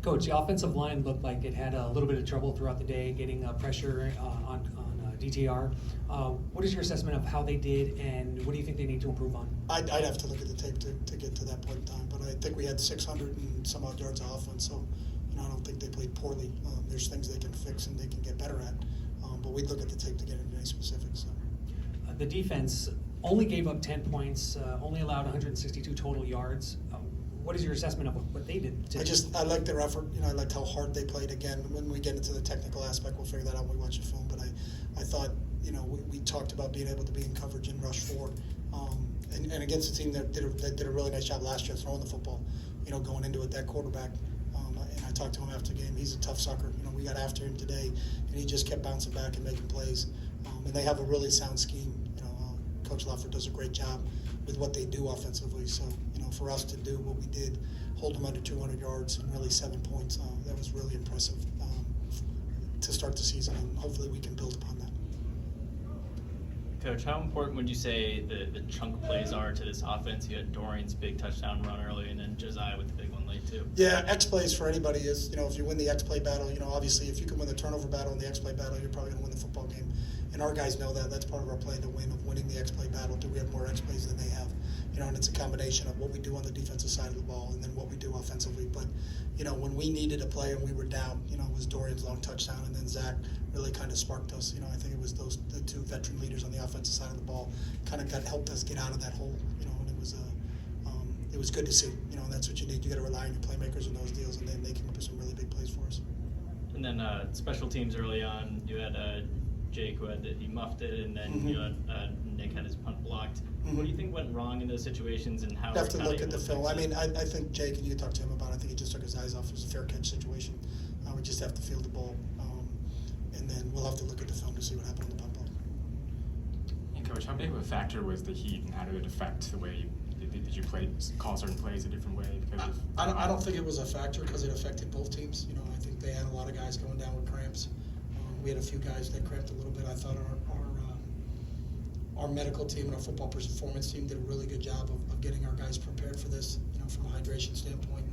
Coach, the offensive line looked like it had a little bit of trouble throughout the day getting pressure on DTR. What is your assessment of how they did, and what do you think they need to improve on? I'd have to look at the tape to get to that point in time, but I think we had 600 and some odd yards of offense, so I don't think they played poorly. There's things they can fix and they can get better at, but we'd look at the tape to get into any specifics. So. The defense only gave up 10 points, only allowed 162 total yards. What is your assessment of what they did today? I like their effort. I liked how hard they played. Again, when we get into the technical aspect, we'll figure that out when we watch the film. But I thought, we talked about being able to be in coverage in rush 4, and against a team that did a really nice job last year throwing the football. Going into it, that quarterback. And I talked to him after the game. He's a tough sucker. We got after him today, and he just kept bouncing back and making plays. And they have a really sound scheme. Coach Leffert does a great job with what they do offensively. So, for us to do what we did, hold them under 200 yards and really 7 points, that was really impressive to start the season, and hopefully we can build upon that. Coach, how important would you say the chunk plays are to this offense? You had Dorian's big touchdown run early, and then Josiah with the big one late too. Yeah, X plays for anybody is, if you win the X play battle, obviously if you can win the turnover battle and the X play battle, you're probably going to win the football game. And our guys know that. That's part of our plan to win, of winning the X play battle. Do we have more X plays than they have? And it's a combination of what we do on the defensive side of the ball and then what we do offensively. But, when we needed a play and we were down, it was Dorian's long touchdown, and then Zach really kind of sparked us. I think it was the two veteran leaders on the offensive side of the ball kind of helped us get out of that hole, and it was good to see, and that's what you need. You got to rely on your playmakers in those deals, and then they came up with some really big plays for us. And then special teams early on, you had Jake he muffed it, and then you had Nick had his punt blocked. What do you think went wrong in those situations, and how? You have to look at the film. I think Jake, and you can talk to him about it, I think he just took his eyes off. It was a fair catch situation. We just have to field the ball, and then we'll have to look at the film to see what happened on the punt block. And Coach, how big of a factor was the heat, and how did it affect the way did you call certain plays a different way? Because of, I don't think it was a factor because it affected both teams. I think they had a lot of guys going down with cramps. We had a few guys that cramped a little bit. I thought our medical team and our football performance team did a really good job of getting our guys prepared for this, from a hydration standpoint,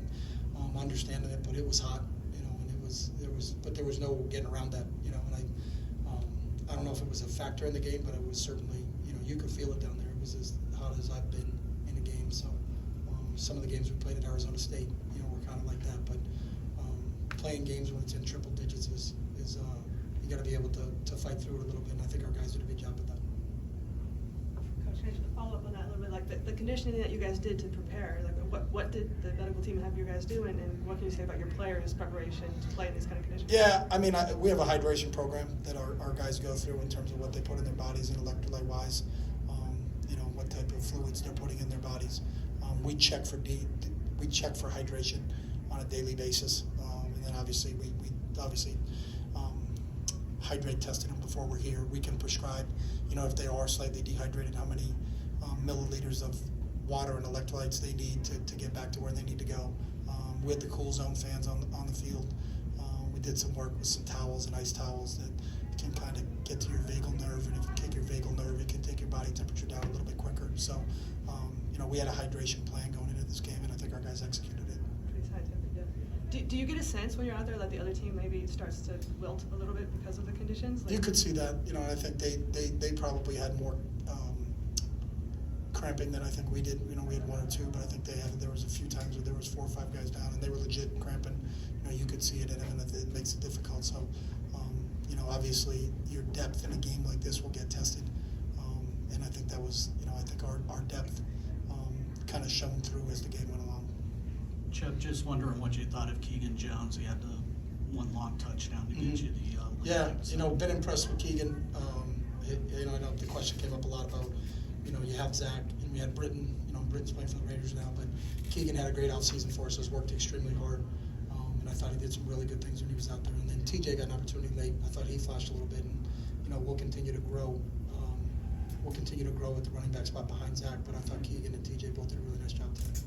and understanding it. But it was hot, and there was no getting around that, and I don't know if it was a factor in the game, but it was certainly, you could feel it down there. It was as hot as I've been in a game. So some of the games we played at Arizona State, were kind of like that. But playing games when it's in triple digits is you got to be able to fight through it a little bit, and I think our guys did a good job with that. Coach, can I just follow up on that a little bit? Like the conditioning that you guys did to prepare, what did the medical team have you guys do, and what can you say about your players' preparation to play in these kind of conditions? Yeah, we have a hydration program that our guys go through in terms of what they put in their bodies and electrolyte-wise, what type of fluids they're putting in their bodies. We check for hydration on a daily basis, and then obviously we hydrate tested them before we're here. We can prescribe, if they are slightly dehydrated, how many milliliters of water and electrolytes they need to get back to where they need to go. We had the cool zone fans on the field. We did some work with some towels and ice towels that can kind of get to your vagal nerve, and if you kick your vagal nerve, it can take your body temperature down a little bit quicker. So, we had a hydration plan going into this game, and I think our guys executed it. Pretty scientific, yeah. Do you get a sense when you're out there that the other team maybe starts to wilt a little bit because of the conditions? You could see that. I think they probably had more cramping than I think we did. We had one or two, but I think there was a few times where there was 4 or 5 guys down, and they were legit cramping. You could see it in them, and it makes it difficult. So, obviously your depth in a game like this will get tested, and I think that was, I think our depth kind of shone through as the game went along. Chubb, just wondering what you thought of Keegan Jones. He had the one long touchdown to get you the Yeah, been impressed with Keegan. I know the question came up a lot about, you have Zach and we had Britton. Britton's playing for the Raiders now, but Keegan had a great offseason for us. Has worked extremely hard, and I thought he did some really good things when he was out there. And then TJ got an opportunity late. I thought he flashed a little bit, and we'll continue to grow. We'll continue to grow at the running back spot behind Zach, but I thought Keegan and TJ both did a really nice job today.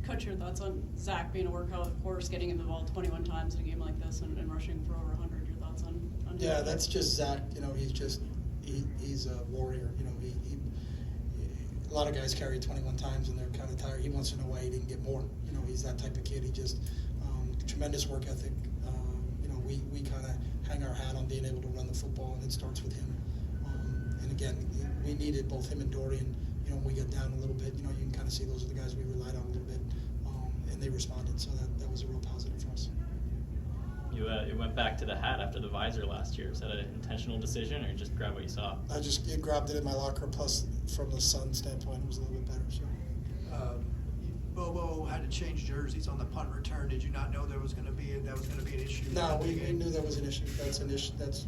Coach, your thoughts on Zach being a workhorse, getting him the ball 21 times in a game like this, and rushing for over 100. Your thoughts on Yeah, that's just Zach. He's a warrior. a lot of guys carry it 21 times and they're kind of tired. He wants to know why he didn't get more. You know, he's that type of kid. He just tremendous work ethic. You know, we kind of hang our hat on being able to run the football, and it starts with him. And again, we needed both him and Dorian. You know, when we got down a little bit, you know, you can kind of see those are the guys we relied on a little bit, and they responded. So that was a real positive for us. You went back to the hat after the visor last year. Was that an intentional decision, or you just grab what you saw? I just grabbed it in my locker. Plus, from the Sun standpoint, it was a little bit better. So. Bobo had to change jerseys on the punt return. Did you not know that was going to be an issue? No, we knew that was an issue. That's an issue. That's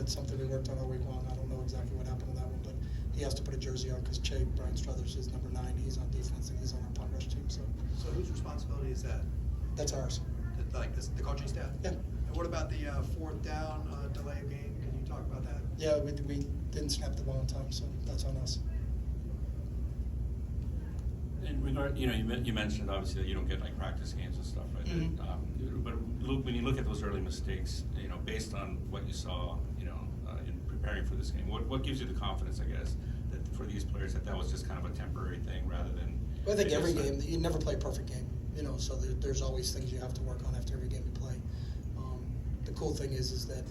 something we worked on all week long. I don't know exactly what happened on that one, but he has to put a jersey on because Brian Struthers is number 9. He's on defense and he's on our punt rush team. So whose responsibility is that? that's ours. The coaching staff? Yeah. And what about the 4th down delay of game? Can you talk about that? Yeah, we didn't snap the ball in time, so that's on us. In regard, you mentioned obviously that you don't get like practice games and stuff, right? Mhm. But when you look at those early mistakes, based on what you saw, in preparing for this game, what gives you the confidence, I guess, that for these players that was just kind of a temporary thing rather than? Well, I think every game, you never play a perfect game, so there's always things you have to work on after every game you play. The cool thing is that,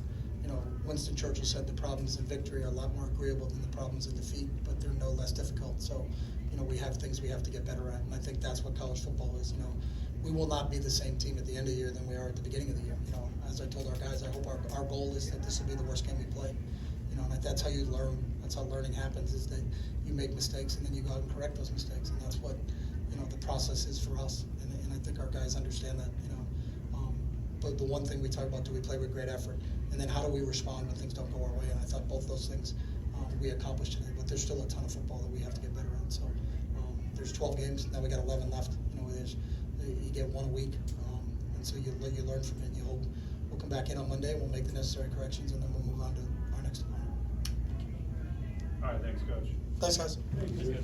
Winston Churchill said the problems in victory are a lot more agreeable than the problems in defeat, but they're no less difficult. So, we have things we have to get better at, and I think that's what college football is. We will not be the same team at the end of the year than we are at the beginning of the year. As I told our guys, I hope our goal is that this will be the worst game we play. And that's how you learn. That's how learning happens, is that you make mistakes and then you go out and correct those mistakes, and that's what the process is for us. And I think our guys understand that. But the one thing we talk about, do we play with great effort, and then how do we respond when things don't go our way? And I thought both those things we accomplished today. But there's still a ton of football that we have to get better at. So there's 12 games. Now we got 11 left. You get one a week, and so you learn from it. And you hope we'll come back in on Monday. We'll make the necessary corrections, and then we'll move on to our next opponent. All right, thanks, Coach. Thanks, guys. That's good.